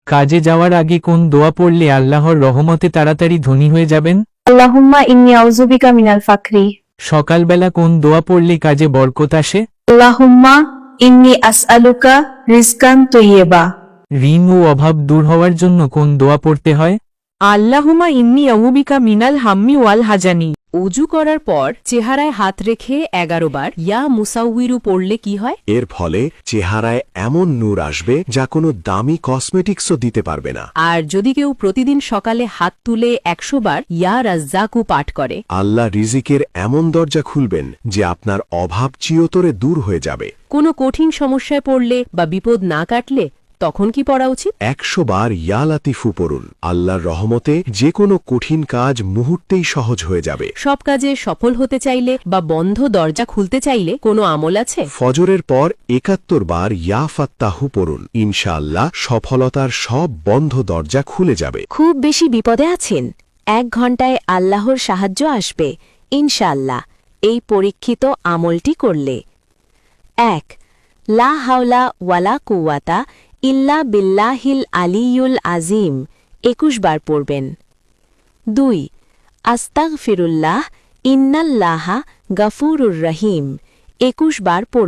কাজে যাওয়ার আগে কোন দোয়া পড়লে আল্লাহর রহমতে তাড়াতাড়ি ধনী হয়ে যাবেন? আল্লাহুম্মা ইন্নী আউযু বিকা মিনাল ফাকরি। সকালবেলা কোন দোয়া পড়লে কাজে বরকত আসে? আল্লাহুম্মা ইন্নী আসআলুকা রিজকান তাইয়্যিবা। ঋণ ও অভাব দূর হওয়ার জন্য কোন দোয়া পড়তে হয়? আল্লাহুমা ইন্নী আউযুবিকা মিনাল হাম্মি ওয়াল হাজানি। অজু করার পর চেহারায় হাত রেখে 11 বার ইয়া মুসাউইরু পড়লে কি হয়? এর ফলে চেহারায় এমন নূর আসবে যা কোনো দামি কসমেটিক্সও দিতে পারবে না। আর যদি কেউ প্রতিদিন সকালে হাত তুলে 100 বার ইয়া রাজ্জাকু পাঠ করে, আল্লাহ রিজিকের এমন দরজা খুলবেন যে আপনার অভাব চিরতরে দূর হয়ে যাবে। কোনো কঠিন সমস্যায় পড়লে বা বিপদ না কাটলে তখন কি পড়া উচিত? 100 বার ইয়া লাতিফু পড়ুন। আল্লাহর রহমতে যে কোনো কঠিন কাজ মুহূর্তেই সহজ হয়ে যাবে। সব কাজে সফল হতে চাইলে বা বন্ধ দরজা খুলতে চাইলে কোনো আমল আছে? ফজরের পর 71 বার ইয়া ফাত্তাহু পড়ুন। ইনশাআল্লাহ সফলতার সব বন্ধ দরজা খুলে যাবে। খুব বেশি বিপদে আছেন? 1 ঘন্টায় আল্লাহর সাহায্য আসবে ইনশাআল্লাহ এই পরীক্ষিত আমলটি করলে। 1. লা হাওলা ওয়ালা কুওয়াতা ইল্লা বিল্লাহিল আলিয়ুল আজিম 21 বার পড়বেন। 2. আস্তাগফিরুল্লাহ ইন্নাল্লাহা গাফুরুর রহিম 21 বার পড়বেন।